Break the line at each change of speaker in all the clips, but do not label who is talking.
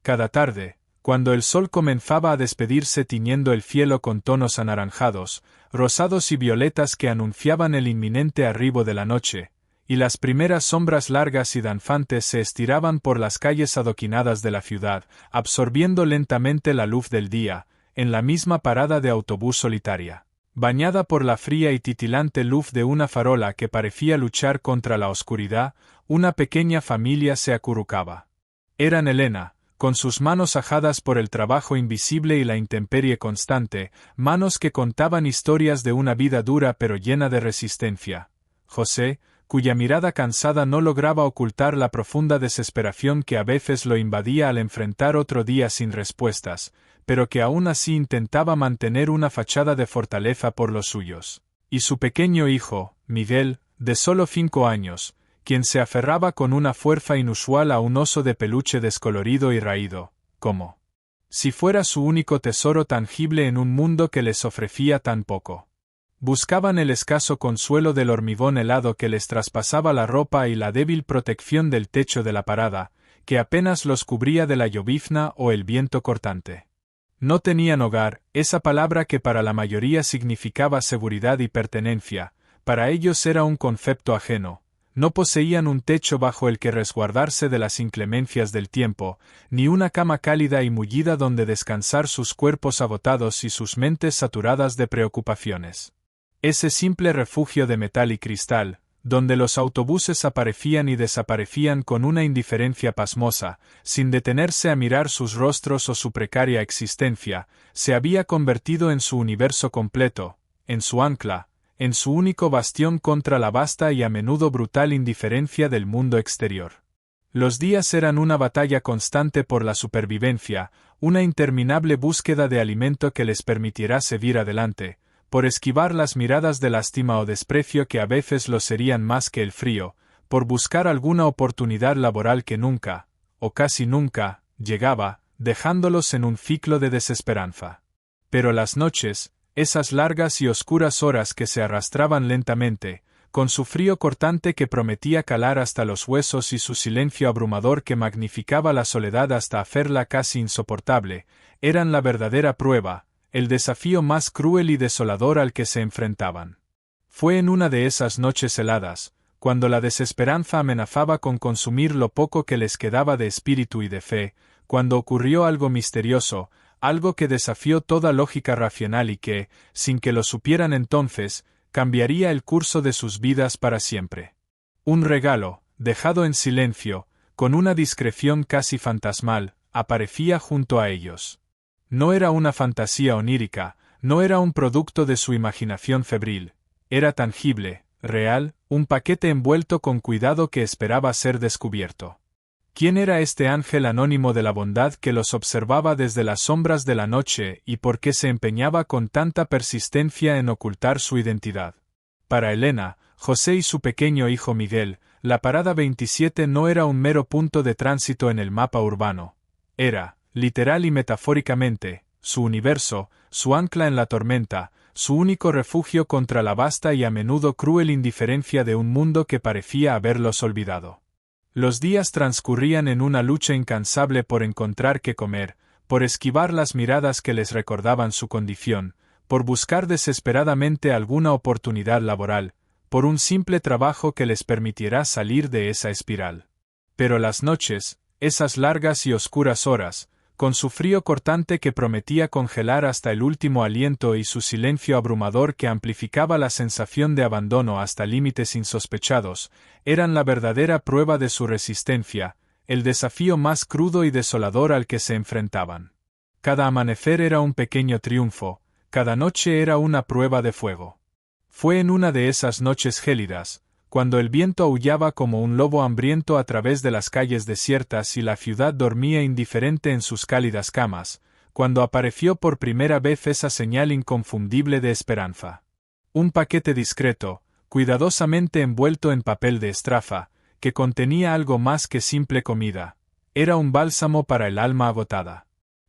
Cada tarde, cuando el sol comenzaba a despedirse tiñendo el cielo con tonos anaranjados, rosados y violetas que anunciaban el inminente arribo de la noche, y las primeras sombras largas y danzantes se estiraban por las calles adoquinadas de la ciudad, absorbiendo lentamente la luz del día, en la misma parada de autobús solitaria, bañada por la fría y titilante luz de una farola que parecía luchar contra la oscuridad, una pequeña familia se acurrucaba. Eran Elena, con sus manos ajadas por el trabajo invisible y la intemperie constante, manos que contaban historias de una vida dura pero llena de resistencia. José, cuya mirada cansada no lograba ocultar la profunda desesperación que a veces lo invadía al enfrentar otro día sin respuestas, pero que aún así intentaba mantener una fachada de fortaleza por los suyos. Y su pequeño hijo, Miguel, de solo 5 años, quien se aferraba con una fuerza inusual a un oso de peluche descolorido y raído, como si fuera su único tesoro tangible en un mundo que les ofrecía tan poco. Buscaban el escaso consuelo del hormigón helado que les traspasaba la ropa y la débil protección del techo de la parada, que apenas los cubría de la llovizna o el viento cortante. No tenían hogar, esa palabra que para la mayoría significaba seguridad y pertenencia, para ellos era un concepto ajeno. No poseían un techo bajo el que resguardarse de las inclemencias del tiempo, ni una cama cálida y mullida donde descansar sus cuerpos agotados y sus mentes saturadas de preocupaciones. Ese simple refugio de metal y cristal, donde los autobuses aparecían y desaparecían con una indiferencia pasmosa, sin detenerse a mirar sus rostros o su precaria existencia, se había convertido en su universo completo, en su ancla, en su único bastión contra la vasta y a menudo brutal indiferencia del mundo exterior. Los días eran una batalla constante por la supervivencia, una interminable búsqueda de alimento que les permitirá seguir adelante, por esquivar las miradas de lástima o desprecio que a veces los herían más que el frío, por buscar alguna oportunidad laboral que nunca, o casi nunca, llegaba, dejándolos en un ciclo de desesperanza. Pero las noches, esas largas y oscuras horas que se arrastraban lentamente, con su frío cortante que prometía calar hasta los huesos y su silencio abrumador que magnificaba la soledad hasta hacerla casi insoportable, eran la verdadera prueba, el desafío más cruel y desolador al que se enfrentaban. Fue en una de esas noches heladas, cuando la desesperanza amenazaba con consumir lo poco que les quedaba de espíritu y de fe, cuando ocurrió algo misterioso, algo que desafió toda lógica racional y que, sin que lo supieran entonces, cambiaría el curso de sus vidas para siempre. Un regalo, dejado en silencio, con una discreción casi fantasmal, aparecía junto a ellos. No era una fantasía onírica, no era un producto de su imaginación febril, era tangible, real, un paquete envuelto con cuidado que esperaba ser descubierto. ¿Quién era este ángel anónimo de la bondad que los observaba desde las sombras de la noche y por qué se empeñaba con tanta persistencia en ocultar su identidad? Para Elena, José y su pequeño hijo Miguel, la parada 27 no era un mero punto de tránsito en el mapa urbano. Era, literal y metafóricamente, su universo, su ancla en la tormenta, su único refugio contra la vasta y a menudo cruel indiferencia de un mundo que parecía haberlos olvidado. Los días transcurrían en una lucha incansable por encontrar qué comer, por esquivar las miradas que les recordaban su condición, por buscar desesperadamente alguna oportunidad laboral, por un simple trabajo que les permitiera salir de esa espiral. Pero las noches, esas largas y oscuras horas, con su frío cortante que prometía congelar hasta el último aliento y su silencio abrumador que amplificaba la sensación de abandono hasta límites insospechados, eran la verdadera prueba de su resistencia, el desafío más crudo y desolador al que se enfrentaban. Cada amanecer era un pequeño triunfo, cada noche era una prueba de fuego. Fue en una de esas noches gélidas, cuando el viento aullaba como un lobo hambriento a través de las calles desiertas y la ciudad dormía indiferente en sus cálidas camas, cuando apareció por primera vez esa señal inconfundible de esperanza. Un paquete discreto, cuidadosamente envuelto en papel de estraza, que contenía algo más que simple comida. Era un bálsamo para el alma agotada.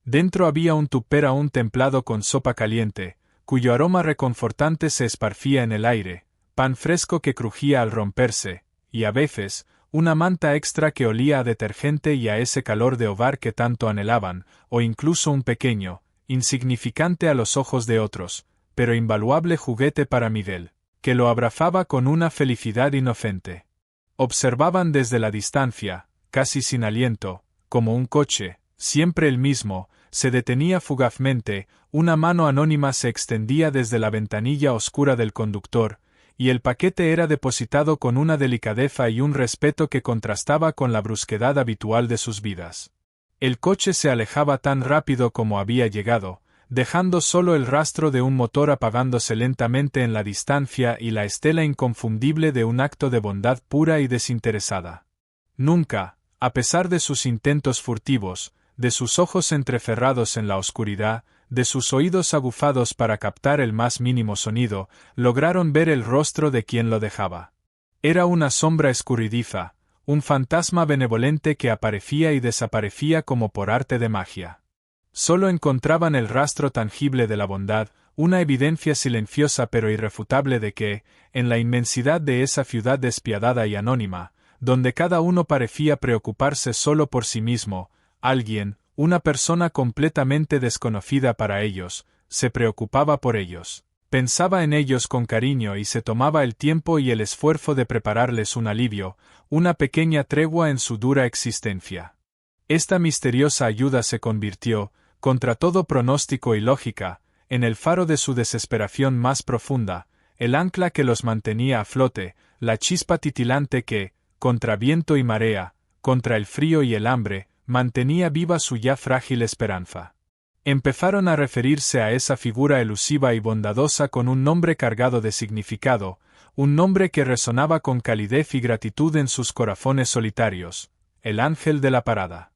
Dentro había un tupper aún templado con sopa caliente, cuyo aroma reconfortante se esparcía en el aire, pan fresco que crujía al romperse, y a veces, una manta extra que olía a detergente y a ese calor de hogar que tanto anhelaban, o incluso un pequeño, insignificante a los ojos de otros, pero invaluable juguete para Miguel, que lo abrazaba con una felicidad inocente. Observaban desde la distancia, casi sin aliento, como un coche, siempre el mismo, se detenía fugazmente, una mano anónima se extendía desde la ventanilla oscura del conductor, y el paquete era depositado con una delicadeza y un respeto que contrastaba con la brusquedad habitual de sus vidas. El coche se alejaba tan rápido como había llegado, dejando solo el rastro de un motor apagándose lentamente en la distancia y la estela inconfundible de un acto de bondad pura y desinteresada. Nunca, a pesar de sus intentos furtivos, de sus ojos entrecerrados en la oscuridad, de sus oídos aguzados para captar el más mínimo sonido, lograron ver el rostro de quien lo dejaba. Era una sombra escurridiza, un fantasma benevolente que aparecía y desaparecía como por arte de magia. Solo encontraban el rastro tangible de la bondad, una evidencia silenciosa pero irrefutable de que, en la inmensidad de esa ciudad despiadada y anónima, donde cada uno parecía preocuparse solo por sí mismo, alguien, una persona completamente desconocida para ellos, se preocupaba por ellos, pensaba en ellos con cariño y se tomaba el tiempo y el esfuerzo de prepararles un alivio, una pequeña tregua en su dura existencia. Esta misteriosa ayuda se convirtió, contra todo pronóstico y lógica, en el faro de su desesperación más profunda, el ancla que los mantenía a flote, la chispa titilante que, contra viento y marea, contra el frío y el hambre, mantenía viva su ya frágil esperanza. Empezaron a referirse a esa figura elusiva y bondadosa con un nombre cargado de significado, un nombre que resonaba con calidez y gratitud en sus corazones solitarios, el ángel de la parada.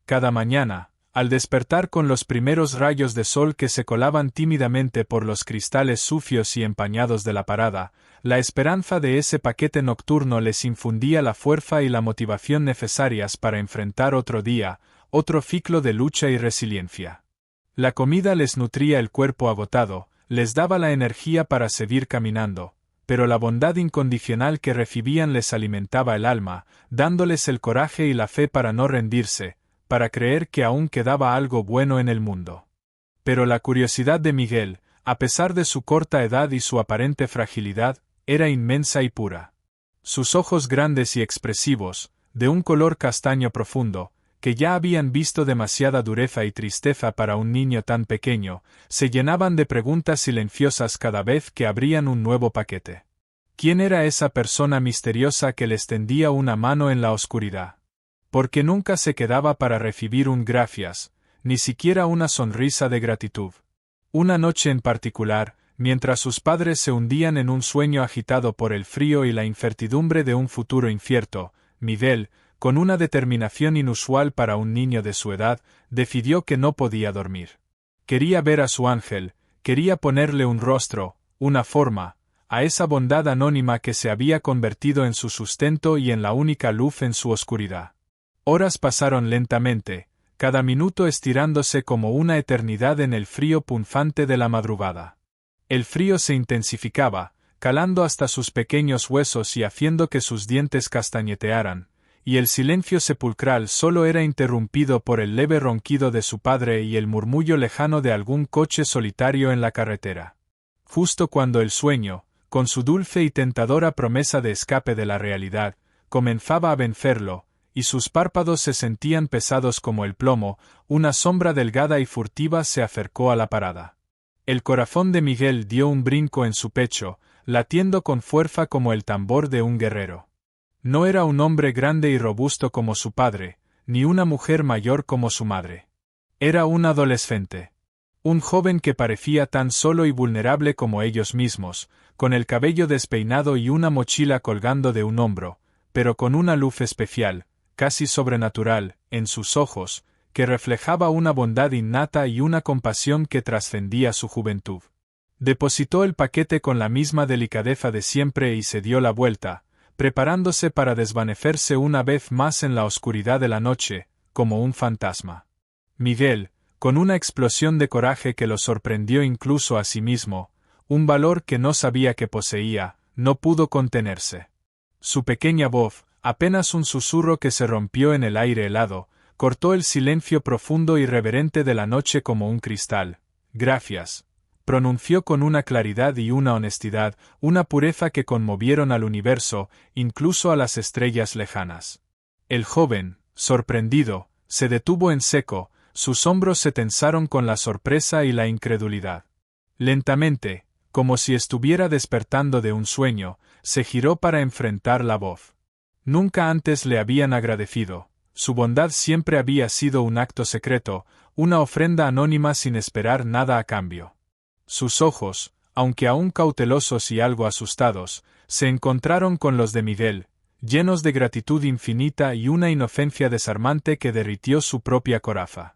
Cada mañana, al despertar con los primeros rayos de sol que se colaban tímidamente por los cristales sucios y empañados de la parada, la esperanza de ese paquete nocturno les infundía la fuerza y la motivación necesarias para enfrentar otro día, otro ciclo de lucha y resiliencia. La comida les nutría el cuerpo agotado, les daba la energía para seguir caminando, pero la bondad incondicional que recibían les alimentaba el alma, dándoles el coraje y la fe para no rendirse, para creer que aún quedaba algo bueno en el mundo. Pero la curiosidad de Miguel, a pesar de su corta edad y su aparente fragilidad, era inmensa y pura. Sus ojos grandes y expresivos, de un color castaño profundo, que ya habían visto demasiada dureza y tristeza para un niño tan pequeño, se llenaban de preguntas silenciosas cada vez que abrían un nuevo paquete. ¿Quién era esa persona misteriosa que les tendía una mano en la oscuridad? Porque nunca se quedaba para recibir un gracias, ni siquiera una sonrisa de gratitud. Una noche en particular, mientras sus padres se hundían en un sueño agitado por el frío y la incertidumbre de un futuro incierto, Miguel, con una determinación inusual para un niño de su edad, decidió que no podía dormir. Quería ver a su ángel, quería ponerle un rostro, una forma, a esa bondad anónima que se había convertido en su sustento y en la única luz en su oscuridad. Horas pasaron lentamente, cada minuto estirándose como una eternidad en el frío punzante de la madrugada. El frío se intensificaba, calando hasta sus pequeños huesos y haciendo que sus dientes castañetearan, y el silencio sepulcral solo era interrumpido por el leve ronquido de su padre y el murmullo lejano de algún coche solitario en la carretera. Justo cuando el sueño, con su dulce y tentadora promesa de escape de la realidad, comenzaba a vencerlo, y sus párpados se sentían pesados como el plomo, una sombra delgada y furtiva se acercó a la parada. El corazón de Miguel dio un brinco en su pecho, latiendo con fuerza como el tambor de un guerrero. No era un hombre grande y robusto como su padre, ni una mujer mayor como su madre. Era un adolescente. Un joven que parecía tan solo y vulnerable como ellos mismos, con el cabello despeinado y una mochila colgando de un hombro, pero con una luz especial, casi sobrenatural, en sus ojos, que reflejaba una bondad innata y una compasión que trascendía su juventud. Depositó el paquete con la misma delicadeza de siempre y se dio la vuelta, preparándose para desvanecerse una vez más en la oscuridad de la noche, como un fantasma. Miguel, con una explosión de coraje que lo sorprendió incluso a sí mismo, un valor que no sabía que poseía, no pudo contenerse. Su pequeña voz, Apenas un susurro que se rompió en el aire helado, cortó el silencio profundo y reverente de la noche como un cristal. «Gracias», pronunció con una claridad y una honestidad, una pureza que conmovieron al universo, incluso a las estrellas lejanas. El joven, sorprendido, se detuvo en seco, sus hombros se tensaron con la sorpresa y la incredulidad. Lentamente, como si estuviera despertando de un sueño, se giró para enfrentar la voz. Nunca antes le habían agradecido. Su bondad siempre había sido un acto secreto, una ofrenda anónima sin esperar nada a cambio. Sus ojos, aunque aún cautelosos y algo asustados, se encontraron con los de Miguel, llenos de gratitud infinita y una inocencia desarmante que derritió su propia coraza.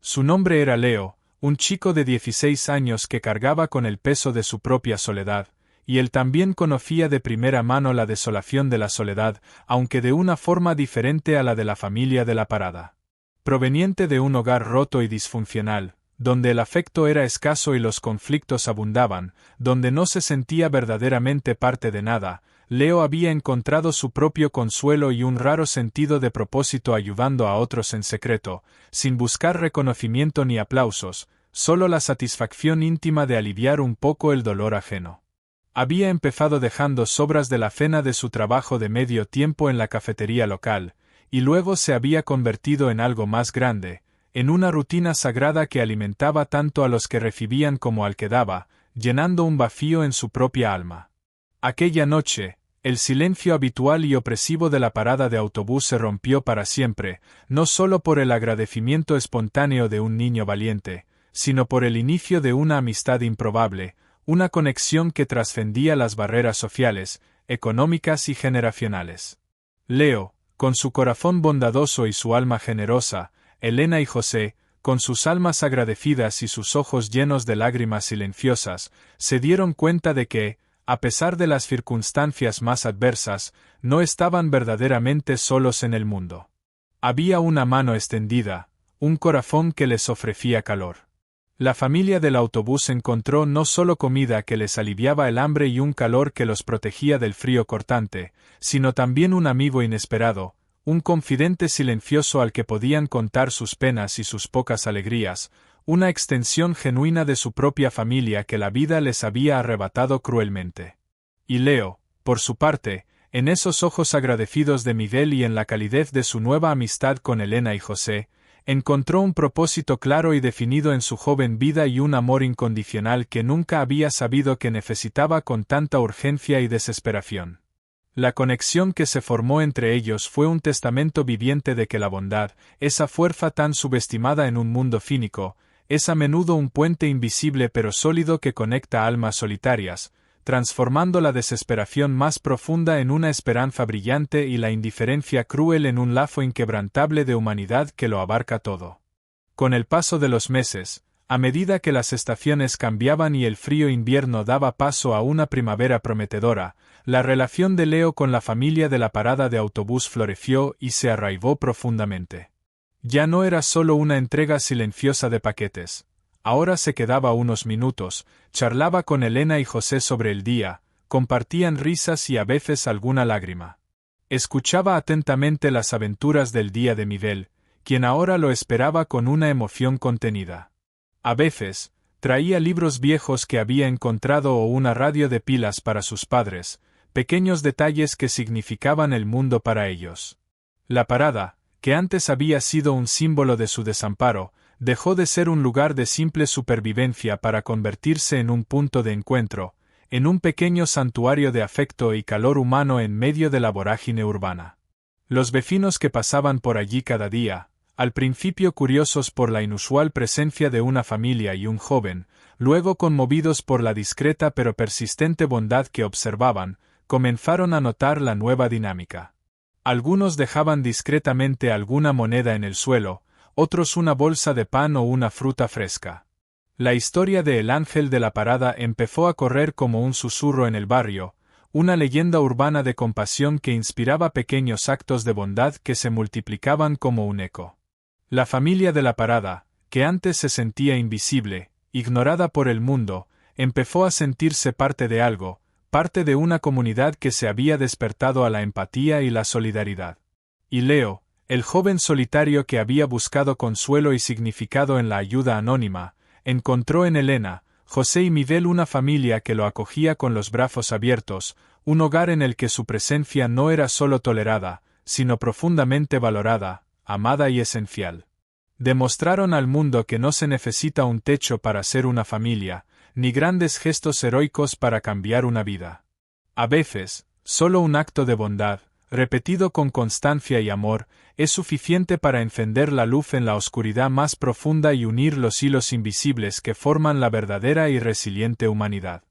Su nombre era Leo, un chico de 16 años que cargaba con el peso de su propia soledad, y él también conocía de primera mano la desolación de la soledad, aunque de una forma diferente a la de la familia de la Parada. Proveniente de un hogar roto y disfuncional, donde el afecto era escaso y los conflictos abundaban, donde no se sentía verdaderamente parte de nada, Leo había encontrado su propio consuelo y un raro sentido de propósito ayudando a otros en secreto, sin buscar reconocimiento ni aplausos, solo la satisfacción íntima de aliviar un poco el dolor ajeno. Había empezado dejando sobras de la cena de su trabajo de medio tiempo en la cafetería local, y luego se había convertido en algo más grande, en una rutina sagrada que alimentaba tanto a los que recibían como al que daba, llenando un vacío en su propia alma. Aquella noche, el silencio habitual y opresivo de la parada de autobús se rompió para siempre, no solo por el agradecimiento espontáneo de un niño valiente, sino por el inicio de una amistad improbable, una conexión que trascendía las barreras sociales, económicas y generacionales. Leo, con su corazón bondadoso y su alma generosa, Elena y José, con sus almas agradecidas y sus ojos llenos de lágrimas silenciosas, se dieron cuenta de que, a pesar de las circunstancias más adversas, no estaban verdaderamente solos en el mundo. Había una mano extendida, un corazón que les ofrecía calor. La familia del autobús encontró no solo comida que les aliviaba el hambre y un calor que los protegía del frío cortante, sino también un amigo inesperado, un confidente silencioso al que podían contar sus penas y sus pocas alegrías, una extensión genuina de su propia familia que la vida les había arrebatado cruelmente. Y Leo, por su parte, en esos ojos agradecidos de Miguel y en la calidez de su nueva amistad con Elena y José, encontró un propósito claro y definido en su joven vida y un amor incondicional que nunca había sabido que necesitaba con tanta urgencia y desesperación. La conexión que se formó entre ellos fue un testamento viviente de que la bondad, esa fuerza tan subestimada en un mundo cínico, es a menudo un puente invisible pero sólido que conecta almas solitarias, transformando la desesperación más profunda en una esperanza brillante y la indiferencia cruel en un lazo inquebrantable de humanidad que lo abarca todo. Con el paso de los meses, a medida que las estaciones cambiaban y el frío invierno daba paso a una primavera prometedora, la relación de Leo con la familia de la parada de autobús floreció y se arraigó profundamente. Ya no era solo una entrega silenciosa de paquetes. Ahora se quedaba unos minutos, charlaba con Elena y José sobre el día, compartían risas y a veces alguna lágrima. Escuchaba atentamente las aventuras del día de Miguel, quien ahora lo esperaba con una emoción contenida. A veces, traía libros viejos que había encontrado o una radio de pilas para sus padres, pequeños detalles que significaban el mundo para ellos. La parada, que antes había sido un símbolo de su desamparo, dejó de ser un lugar de simple supervivencia para convertirse en un punto de encuentro, en un pequeño santuario de afecto y calor humano en medio de la vorágine urbana. Los vecinos que pasaban por allí cada día, al principio curiosos por la inusual presencia de una familia y un joven, luego conmovidos por la discreta pero persistente bondad que observaban, comenzaron a notar la nueva dinámica. Algunos dejaban discretamente alguna moneda en el suelo, otros una bolsa de pan o una fruta fresca. La historia de El Ángel de la Parada empezó a correr como un susurro en el barrio, una leyenda urbana de compasión que inspiraba pequeños actos de bondad que se multiplicaban como un eco. La familia de la Parada, que antes se sentía invisible, ignorada por el mundo, empezó a sentirse parte de algo, parte de una comunidad que se había despertado a la empatía y la solidaridad. Y Leo, el joven solitario que había buscado consuelo y significado en la ayuda anónima, encontró en Elena, José y Miguel una familia que lo acogía con los brazos abiertos, un hogar en el que su presencia no era solo tolerada, sino profundamente valorada, amada y esencial. Demostraron al mundo que no se necesita un techo para ser una familia, ni grandes gestos heroicos para cambiar una vida. A veces, solo un acto de bondad, repetido con constancia y amor, es suficiente para encender la luz en la oscuridad más profunda y unir los hilos invisibles que forman la verdadera y resiliente humanidad.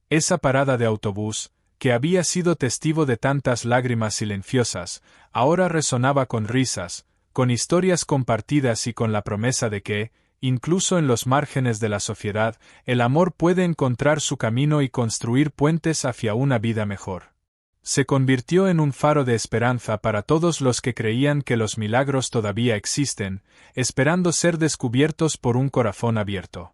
Esa parada de autobús, que había sido testigo de tantas lágrimas silenciosas, ahora resonaba con risas, con historias compartidas y con la promesa de que, incluso en los márgenes de la sociedad, el amor puede encontrar su camino y construir puentes hacia una vida mejor. Se convirtió en un faro de esperanza para todos los que creían que los milagros todavía existen, esperando ser descubiertos por un corazón abierto.